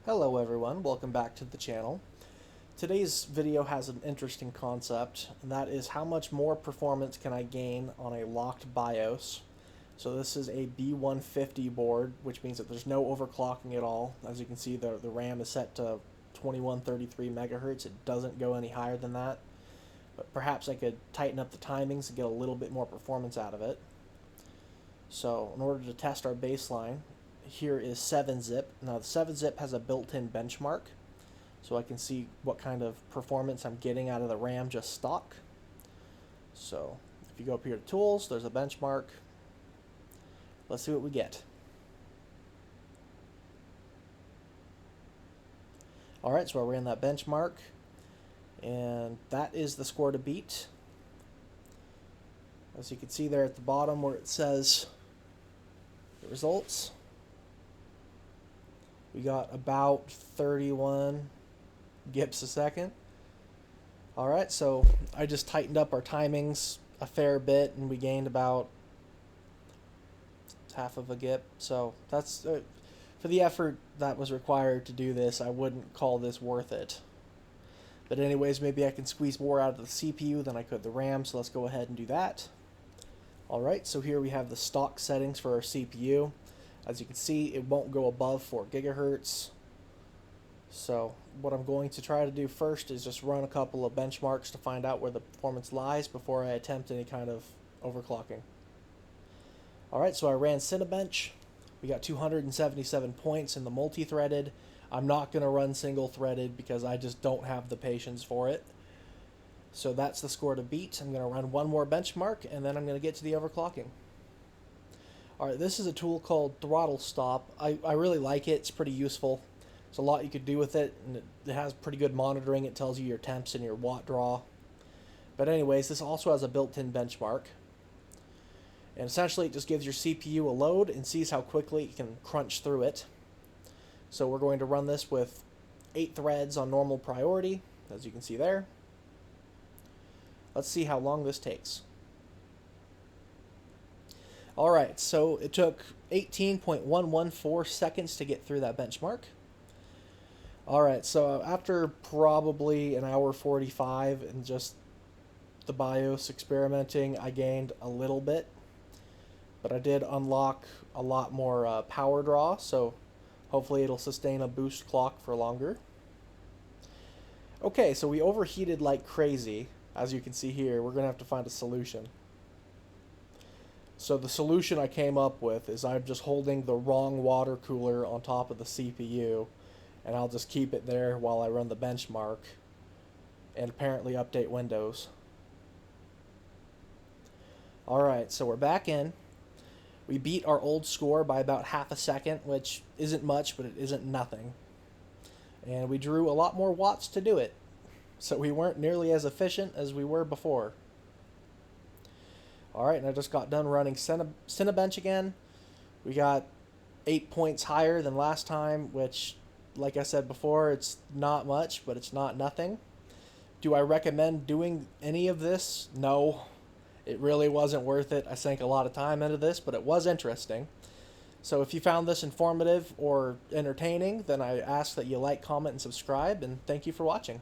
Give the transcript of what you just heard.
Hello everyone, welcome back to the channel. Today's video has an interesting concept, and that is how much more performance can I gain on a locked BIOS. So this is a B150 board, which means that there's no overclocking at all. As you can see, the RAM is set to 2133 megahertz. It doesn't go any higher than that. But perhaps I could tighten up the timings and get a little bit more performance out of it. So in order to test our baseline, here is 7-zip. Now the 7-zip has a built-in benchmark, so I can see what kind of performance I'm getting out of the RAM just stock. So if you go up here to tools, there's a benchmark. Let's see what we get. Alright, so I ran that benchmark, and that is the score to beat. As you can see there at the bottom where it says the results, we got about 31 gips a second. Alright, so I just tightened up our timings a fair bit, and we gained about half of a gip. So that's for the effort that was required to do this, I wouldn't call this worth it. But anyways, maybe I can squeeze more out of the CPU than I could the RAM, so let's go ahead and do that. Alright, so here we have the stock settings for our CPU. As you can see, it won't go above 4 gigahertz. So what I'm going to try to do first is just run a couple of benchmarks to find out where the performance lies before I attempt any kind of overclocking. Alright, so I ran Cinebench. We got 277 points in the multi-threaded. I'm not going to run single-threaded because I just don't have the patience for it. So that's the score to beat. I'm going to run one more benchmark, and then I'm going to get to the overclocking. Alright, this is a tool called Throttle Stop. I really like it. It's pretty useful. There's a lot you could do with it, and it has pretty good monitoring. It tells you your temps and your watt draw. But anyways, this also has a built-in benchmark. And essentially it just gives your CPU a load and sees how quickly it can crunch through it. So we're going to run this with 8 threads on normal priority, as you can see there. Let's see how long this takes. Alright, so it took 18.114 seconds to get through that benchmark. Alright, so after probably an hour 45 and just the BIOS experimenting, I gained a little bit. But I did unlock a lot more power draw, so hopefully it'll sustain a boost clock for longer. Okay, so we overheated like crazy. As you can see here, we're going to have to find a solution. So the solution I came up with is I'm just holding the wrong water cooler on top of the CPU, and I'll just keep it there while I run the benchmark and apparently update Windows. Alright, so we're back in. We beat our old score by about half a second, which isn't much, but it isn't nothing. And we drew a lot more watts to do it, so we weren't nearly as efficient as we were before. Alright, and I just got done running Cinebench again. We got 8 points higher than last time, which, like I said before, it's not much, but it's not nothing. Do I recommend doing any of this? No. It really wasn't worth it. I sank a lot of time into this, but it was interesting. So if you found this informative or entertaining, then I ask that you like, comment, and subscribe, and thank you for watching.